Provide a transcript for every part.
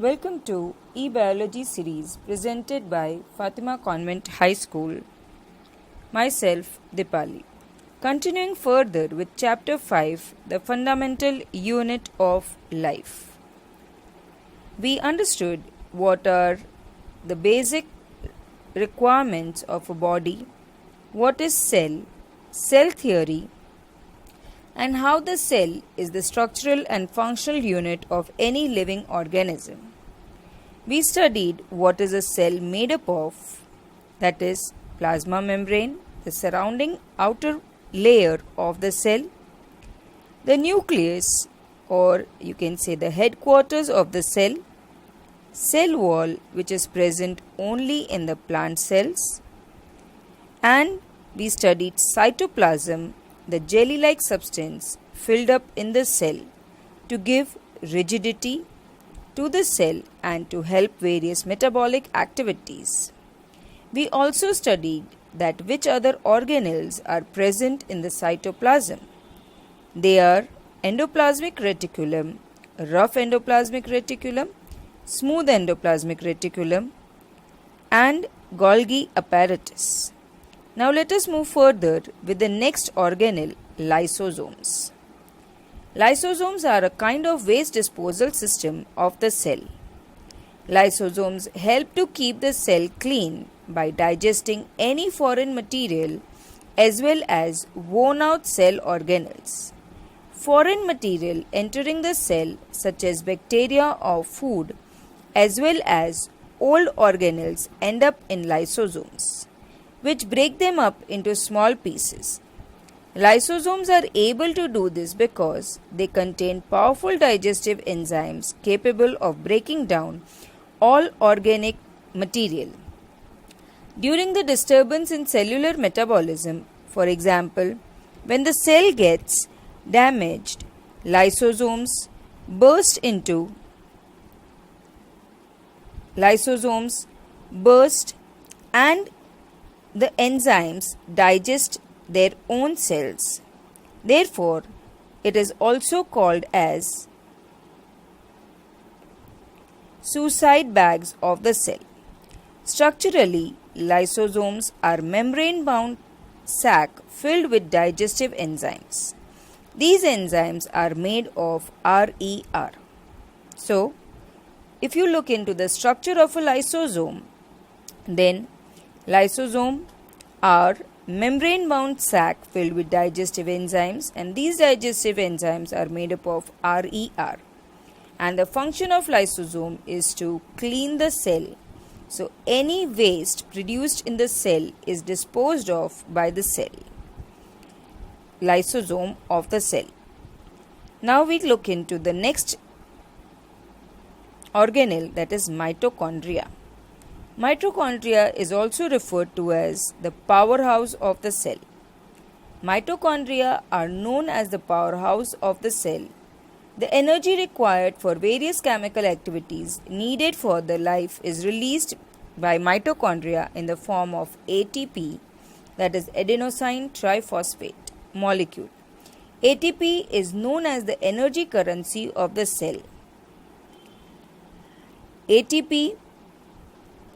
Welcome to e-biology series presented by Fatima Convent High School. Myself Dipali. Continuing further with chapter 5, the fundamental unit of life. We understood what are the basic requirements of a body, what is cell theory, and how the cell is the structural and functional unit of any living organism. We studied what is a cell made up of, that is, plasma membrane, the surrounding outer layer of the cell, the nucleus, or you can say the headquarters of the cell wall, which is present only in the plant cells, and we studied cytoplasm, the jelly like substance filled up in the cell to give rigidity to the cell and to help various metabolic activities. We also studied that which other organelles are present in the cytoplasm. They are endoplasmic reticulum, rough endoplasmic reticulum, smooth endoplasmic reticulum, and Golgi apparatus. Now let us move further with the next organelle, lysosomes. Lysosomes are a kind of waste disposal system of the cell. Lysosomes help to keep the cell clean by digesting any foreign material as well as worn out cell organelles. Foreign material entering the cell, such as bacteria or food, as well as old organelles, end up in lysosomes, which break them up into small pieces. Lysosomes are able to do this because they contain powerful digestive enzymes capable of breaking down all organic material. During the disturbance in cellular metabolism, for example, when the cell gets damaged, lysosomes burst and the enzymes digest their own cells. Therefore, it is also called as suicide bags of the cell. Structurally, lysosomes are membrane-bound sac filled with digestive enzymes. These enzymes are made of RER. So, if you look into the structure of a lysosome, then lysosome are membrane-bound sac filled with digestive enzymes, and these digestive enzymes are made up of RER. And the function of lysosome is to clean the cell. So, any waste produced in the cell is disposed of by the lysosome of the cell. Now we look into the next organelle, that is mitochondria. Mitochondria is also referred to as the powerhouse of the cell. Mitochondria are known as the powerhouse of the cell. The energy required for various chemical activities needed for the life is released by mitochondria in the form of ATP, that is adenosine triphosphate molecule. ATP is known as the energy currency of the cell. ATP,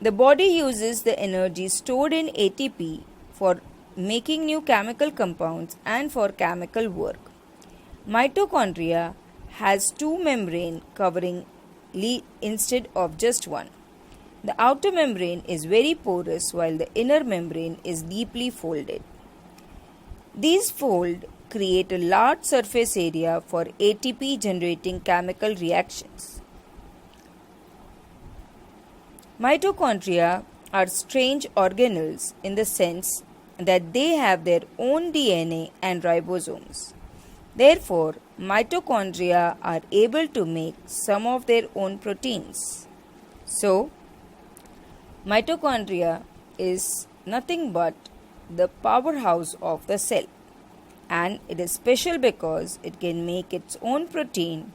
the body uses the energy stored in ATP for making new chemical compounds and for chemical work. Mitochondria has two membranes covering instead of just one. The outer membrane is very porous while the inner membrane is deeply folded. These folds create a large surface area for ATP generating chemical reactions. Mitochondria are strange organelles in the sense that they have their own DNA and ribosomes. Therefore, mitochondria are able to make some of their own proteins. So, mitochondria is nothing but the powerhouse of the cell, and it is special because it can make its own protein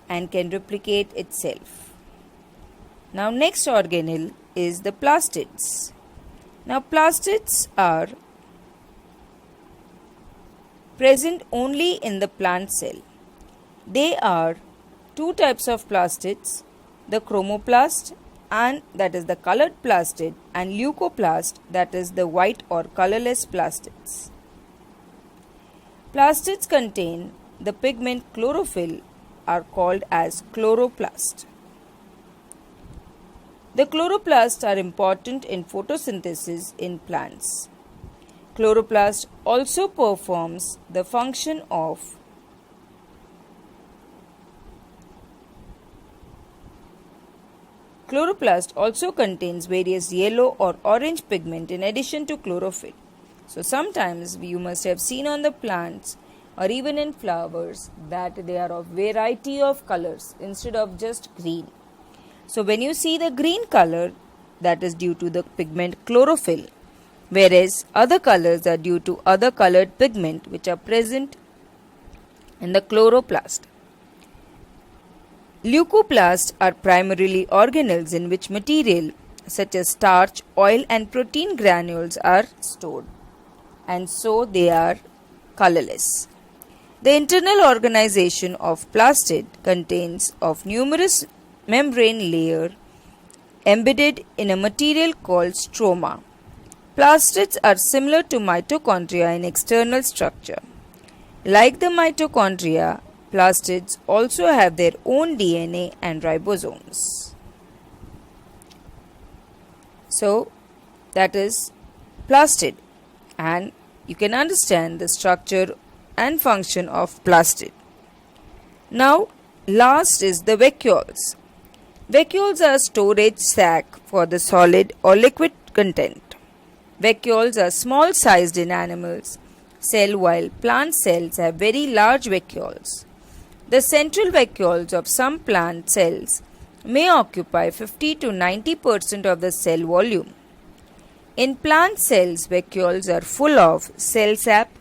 and can replicate itself. Now next organelle is the plastids. Now plastids are present only in the plant cell. They are two types of plastids. the chromoplast, and that is the colored plastid, and leucoplast, that is the white or colorless plastids. Plastids contain the pigment chlorophyll are called as chloroplast. The chloroplasts are important in photosynthesis in plants. Chloroplast also performs the function of Chloroplast also contains various yellow or orange pigment in addition to chlorophyll. So sometimes you must have seen on the plants or even in flowers that they are of variety of colors instead of just green. So when you see the green color, that is due to the pigment chlorophyll, whereas other colors are due to other colored pigment which are present in the chloroplast. Leucoplasts are primarily organelles in which material such as starch, oil and protein granules are stored, and so they are colorless. The internal organization of plastid contains of numerous membrane layer embedded in a material called stroma. Plastids are similar to mitochondria in external structure. Like the mitochondria, plastids also have their own DNA and ribosomes. So, that is plastid, and you can understand the structure and function of plastid. Now, last is the vacuoles. Vacuoles are storage sac for the solid or liquid content. Vacuoles are small sized in animals cell, while plant cells have very large vacuoles. The central vacuoles of some plant cells may occupy 50 to 90% of the cell volume. In plant cells, vacuoles are full of cell sap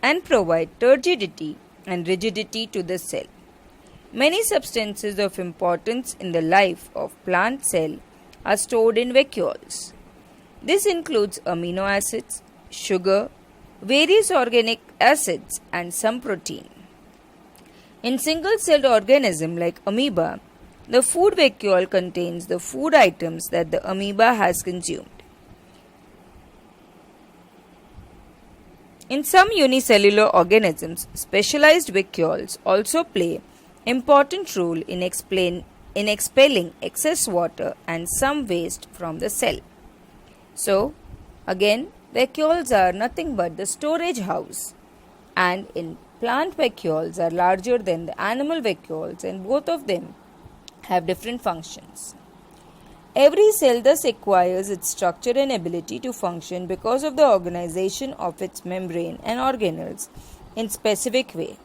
and provide turgidity and rigidity to the cell. Many substances of importance in the life of plant cell are stored in vacuoles. This includes amino acids, sugar, various organic acids and some protein. In single-celled organism like amoeba, the food vacuole contains the food items that the amoeba has consumed. In some unicellular organisms, specialized vacuoles also play important role in expelling excess water and some waste from the cell. So, again, vacuoles are nothing but the storage house, and in plant vacuoles are larger than the animal vacuoles, and both of them have different functions. Every cell thus acquires its structure and ability to function because of the organization of its membrane and organelles in specific way.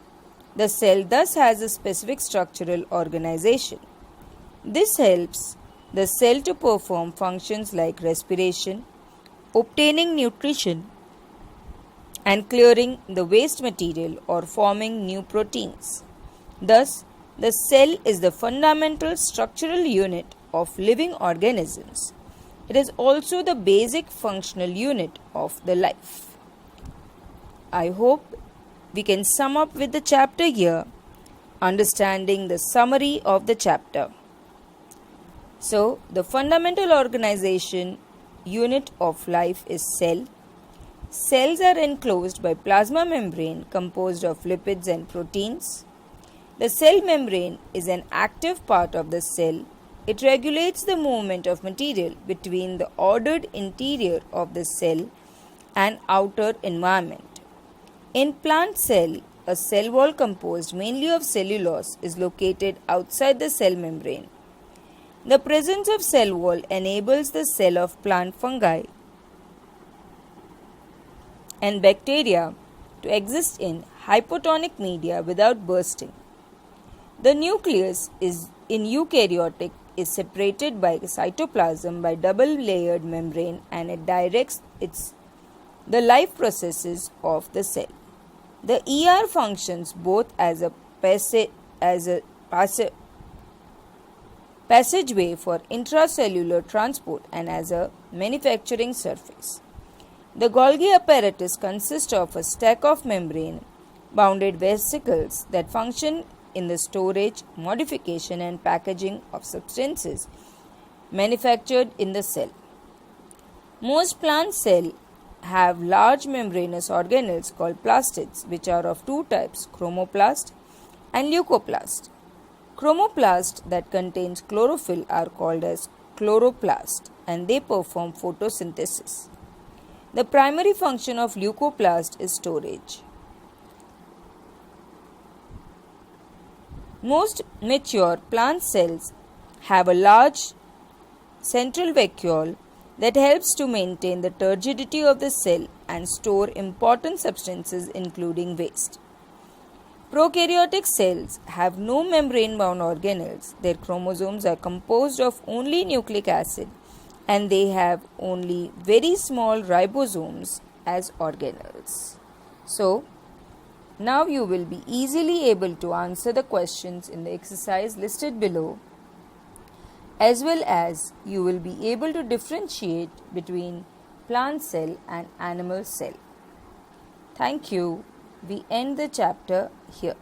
The cell thus has a specific structural organization. This helps the cell to perform functions like respiration, obtaining nutrition, and clearing the waste material or forming new proteins. Thus, the cell is the fundamental structural unit of living organisms. It is also the basic functional unit of the life. I hope we can sum up with the chapter here, understanding the summary of the chapter. So, the fundamental organization unit of life is cell. Cells are enclosed by plasma membrane composed of lipids and proteins. The cell membrane is an active part of the cell. It regulates the movement of material between the ordered interior of the cell and outer environment. In plant cell, a cell wall composed mainly of cellulose is located outside the cell membrane. The presence of cell wall enables the cell of plant fungi and bacteria to exist in hypotonic media without bursting. The nucleus is in eukaryotic is separated by cytoplasm by double-layered membrane, and it directs the life processes of the cell. The ER functions both as a passageway for intracellular transport and as a manufacturing surface. The Golgi apparatus consists of a stack of membrane bounded vesicles that function in the storage, modification, and packaging of substances manufactured in the cell. Most plant cells have large membranous organelles called plastids, which are of two types, chromoplast and leucoplast. Chromoplast that contains chlorophyll are called as chloroplast, and they perform photosynthesis. The primary function of leucoplast is storage. Most mature plant cells have a large central vacuole that helps to maintain the turgidity of the cell and store important substances including waste. Prokaryotic cells have no membrane-bound organelles. Their chromosomes are composed of only nucleic acid and they have only very small ribosomes as organelles. So, now you will be easily able to answer the questions in the exercise listed below, as well as you will be able to differentiate between plant cell and animal cell. Thank you. We end the chapter here.